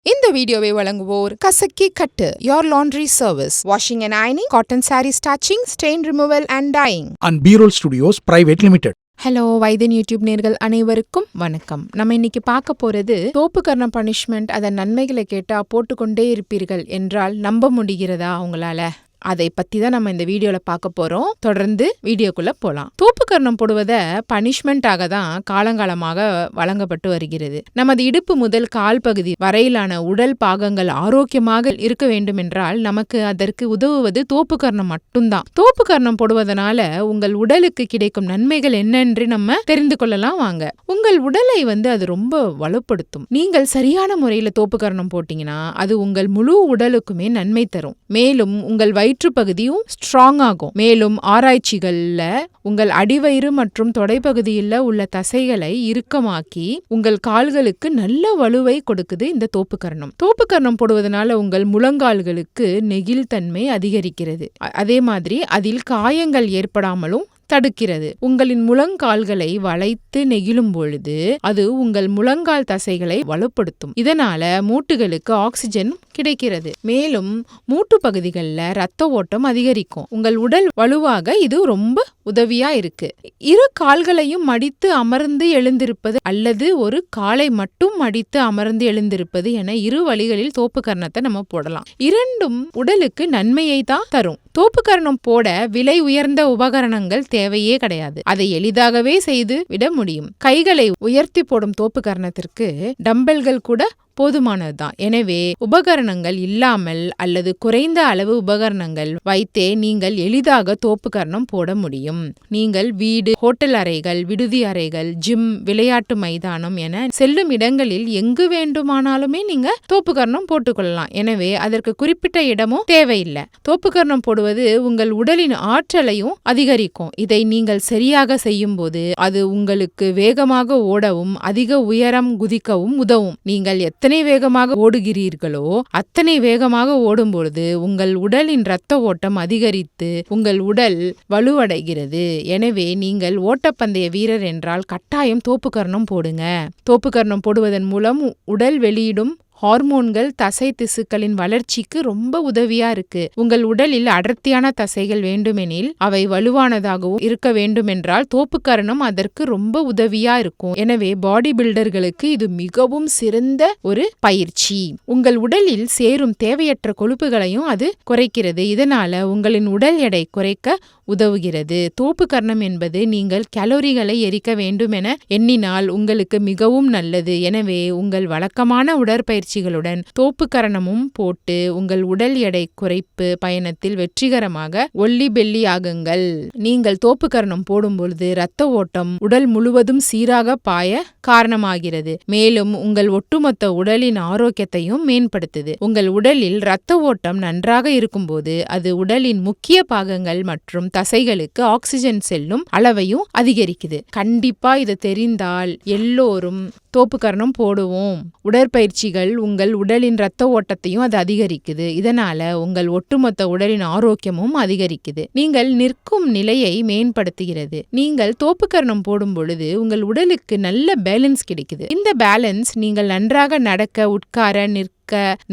இந்த வீடியோவை வழங்குவோர் கசக்கி கட்டு your laundry service washing and ironing cotton saree starching stain removal and dyeing and B-Roll Studios Private Limited. Hello Vaithiyan YouTube நேர்கள் அனைவருக்கும் வணக்கம். நம்ம இன்னைக்கு பார்க்க போறது தோப்புக்கரணம் பனிஷ்மெண்ட். அதன் நன்மைகளை கேட்டா போட்டுக்கொண்டே இருப்பீர்கள் என்றால் நம்ப முடிகிறதா உங்களால? அதை பத்தி தான் நம்ம இந்த வீடியோல பார்க்க போறோம். தொடர்ந்து வீடியோக்குள்ள போலாம். தோப்புக்கரணம் போடுவத பனிஷ்மெண்டாக தான் காலங்காலமாக வழங்கப்பட்டு வருகிறது. நமது இடுப்பு முதல் கால் பகுதி வரையிலான உடல் பாகங்கள் ஆரோக்கியமாக இருக்க வேண்டும் என்றால் நமக்கு அதற்கு உதவுவது தோப்புக்கரணம் மட்டும்தான். தோப்புக்கரணம் போடுவதனால உங்கள் உடலுக்கு கிடைக்கும் நன்மைகள் என்னென்று நம்ம தெரிந்து கொள்ளலாம் வாங்க. உங்கள் உடலை அது ரொம்ப வலுப்படுத்தும். நீங்கள் சரியான முறையில தோப்புக்கரணம் போட்டீங்கன்னா அது உங்கள் முழு உடலுக்குமே நன்மை தரும். மேலும் உங்கள் வயிற்று பகுதியும் ஸ்ட்ராங் ஆகும். மேலும் ஆராய்ச்சிகள்ல உங்கள் அடிவயிறு மற்றும் தொடைப்பகுதியில் உள்ள தசைகளை இறுக்கமாக்கி உங்கள் கால்களுக்கு நல்ல வலுவை கொடுக்குது இந்த தோப்புக்கரணம். தோப்புக்கரணம் போடுவதனால உங்கள் முழங்கால்களுக்கு நெகிழ்தன்மை அதிகரிக்கிறது. அதே மாதிரி அதில் காயங்கள் ஏற்படாமலும் தடுக்கிறது. உங்களின் முழங்கால்களை வளைத்து நெகிழும் பொழுது அது உங்கள் முழங்கால் தசைகளை வலுப்படுத்தும். இதனால மூட்டுகளுக்கு ஆக்சிஜன் கிடைக்கிறது. மேலும் மூட்டு பகுதிகளில் ரத்த ஓட்டம் அதிகரிக்கும். உங்கள் உடல் வலுவாக இது ரொம்ப உதவியா இருக்கு. இரு கால்களையும் மடித்து அமர்ந்து எழுந்திருப்பது அல்லது ஒரு காலை மட்டும் மடித்து அமர்ந்து எழுந்திருப்பது என இரு வழிகளில் தோப்புக்கரணத்தை நம்ம போடலாம். இரண்டும் உடலுக்கு நன்மையை தான் தரும். தோப்புக்கரணம் போட விலை உயர்ந்த உபகரணங்கள் தேவையே கிடையாது. அதை எளிதாகவே செய்து விட முடியும். கைகளை உயர்த்தி போடும் தோப்புக்கரணத்திற்கு டம்பல்கள் கூட போதுமானதுதான். எனவே உபகரணங்கள் இல்லாமல் அல்லது குறைந்த அளவு உபகரணங்கள் வைத்தே நீங்கள் எளிதாக தோப்புக்கரணம் போட முடியும். நீங்கள் வீடு, ஹோட்டல் அறைகள், விடுதி அறைகள், ஜிம், விளையாட்டு மைதானம் என செல்லும் இடங்களில் எங்கு வேண்டுமானாலுமே நீங்க தோப்புக்கரணம் போட்டுக்கொள்ளலாம். எனவே அதற்கு குறிப்பிட்ட இடமும் தேவையில்லை. தோப்புக்கரணம் போடுவது உங்கள் உடலின் ஆற்றலையும் அதிகரிக்கும். இதை நீங்கள் சரியாக செய்யும் போது அது உங்களுக்கு வேகமாக ஓடவும் அதிக உயரம் குதிக்கவும் உதவும். நீங்கள் எத்தனை வேகமாக ஓடுகிறீர்களோ அத்தனை வேகமாக ஓடும்பொழுது உங்கள் உடலின் இரத்த ஓட்டம் அதிகரித்து உங்கள் உடல் வலுவடைகிறது. எனவே நீங்கள் ஓட்டப்பந்தய வீரர் என்றால் கட்டாயம் தோப்புக்கரணம் போடுங்க. தோப்புக்கரணம் போடுவதன் மூலம் உடல் வெளியிடும் ஹார்மோன்கள் தசை திசுக்களின் வளர்ச்சிக்கு ரொம்ப உதவியா இருக்கு. உங்கள் உடலில் அடர்த்தியான தசைகள் வேண்டுமெனில் அவை வலுவானதாகவும் இருக்க வேண்டுமென்றால் தோப்புக்கரணம் அதற்கு ரொம்ப உதவியா இருக்கும். எனவே பாடி பில்டர்களுக்கு இது மிகவும் சிறந்த ஒரு பயிற்சி. உங்கள் உடலில் சேரும் தேவையற்ற கொழுப்புகளையும் அது குறைக்கிறது. இதனால உங்களின் உடல் எடை குறைக்க உதவுகிறது. தோப்புக்கரணம் என்பது நீங்கள் கலோரிகளை எரிக்க வேண்டும் என எண்ணினால் உங்களுக்கு மிகவும் நல்லது. எனவே உங்கள் வழக்கமான உடற்பயிற்சிகளுடன் தோப்புக்கரணமும் போட்டு உங்கள் உடல் எடை குறைப்பு பயணத்தில் வெற்றிகரமாக ஒல்லி பெல்லி ஆகுங்கள். நீங்கள் தோப்புக்கரணம் போடும் பொழுது இரத்த ஓட்டம் உடல் முழுவதும் சீராக பாய காரணமாகிறது. மேலும் உங்கள் ஒட்டுமொத்த உடலின் ஆரோக்கியத்தையும் மேம்படுத்துது. உங்கள் உடலில் இரத்த ஓட்டம் நன்றாக இருக்கும்போது அது உடலின் முக்கிய பாகங்கள் மற்றும் தசைகளுக்கு ஆக்சிஜன் செல்லும் அளவையும் அதிகரிக்குது. கண்டிப்பா இது தெரிந்தால் எல்லோரும் தோப்புக்கரணம் போடுவோம். உடற்பயிற்சிகள் உங்கள் உடலின் இரத்த ஓட்டத்தையும் அது அதிகரிக்குது. இதனால உங்கள் ஒட்டுமொத்த உடலின் ஆரோக்கியமும் அதிகரிக்குது. நீங்கள் நிற்கும் நிலையை மேம்படுத்துகிறது. நீங்கள் தோப்புக்கரணம் போடும் பொழுது உங்கள் உடலுக்கு நல்ல பேலன்ஸ் கிடைக்குது. இந்த பேலன்ஸ் நீங்கள் நன்றாக நடக்க, உட்கார, நிற்க,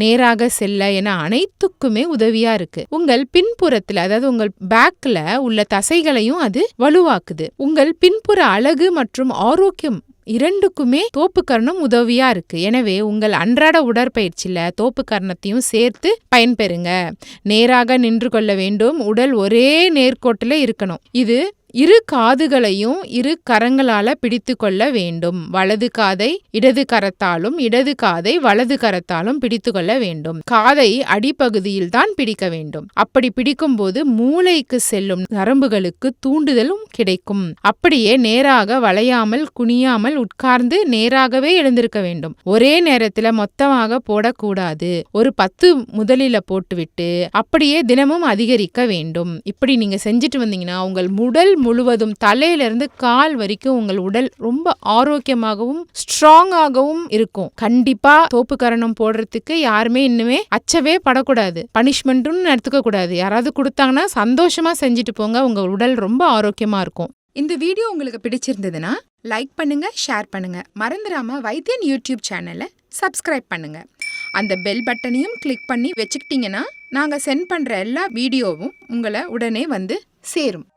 நேராக செல்ல என அனைத்துக்குமே உதவியா இருக்கு. உங்கள் பின்புறத்துல அதாவது உங்கள் பேக்ல உள்ள தசைகளையும் அது வலுவாக்குது. உங்கள் பின்புற அழகு மற்றும் ஆரோக்கியம் இரண்டுக்குமே தோப்புக்கரணம் உதவியா இருக்கு. எனவே உங்கள் அன்றாட உடற்பயிற்சியில தோப்புக்கரணத்தையும் சேர்த்து பயன்பெறுங்க. நேராக நின்று கொள்ள வேண்டும். உடல் ஒரே நேர்கோட்டில் இருக்கணும். இது இரு காதுகளையும் இரு கரங்களால பிடித்து கொள்ள வேண்டும். வலது காதை இடது கரத்தாலும் இடது காதை வலது கரத்தாலும் பிடித்து கொள்ள வேண்டும். காதை அடிப்பகுதியில் தான் பிடிக்க வேண்டும். அப்படி பிடிக்கும் போது மூளைக்கு செல்லும் நரம்புகளுக்கு தூண்டுதலும் கிடைக்கும். அப்படியே நேராக வளையாமல் குனியாமல் உட்கார்ந்து நேராகவே எழுந்திருக்க வேண்டும். ஒரே நேரத்துல மொத்தமாக போடக்கூடாது. ஒரு 10 முதலில போட்டுவிட்டு அப்படியே தினமும் அதிகரிக்க வேண்டும். இப்படி நீங்க செஞ்சுட்டு வந்தீங்கன்னா உங்கள் உடல் முழுவதும் தலையிலிருந்து கால் வரைக்கும் உங்கள் உடல் ரொம்ப ஆரோக்கியமாகவும் ஸ்ட்ராங்காகவும் இருக்கும். கண்டிப்பா தோப்புக்கரணம் போடுறதுக்கு யாருமே இன்னுமே அச்சவே படக்கூடாது. பனிஷ்மெண்ட்டும் எடுத்துக்க கூடாது. யாராவது கொடுத்தாங்கன்னா சந்தோஷமா செஞ்சுட்டு போங்க. உங்க உடல் ரொம்ப ஆரோக்கியமா இருக்கும். இந்த வீடியோ உங்களுக்கு பிடிச்சிருந்ததுன்னா லைக் பண்ணுங்க, ஷேர் பண்ணுங்க. மறந்துடாம வைத்தியன் யூடியூப் சேனலை சப்ஸ்கிரைப் பண்ணுங்க. அந்த பெல் பட்டனையும் கிளிக் பண்ணி வச்சுக்கிட்டீங்கன்னா நாங்கள் சென்ட் பண்ணுற எல்லா வீடியோவும் உங்களை உடனே வந்து சேரும்.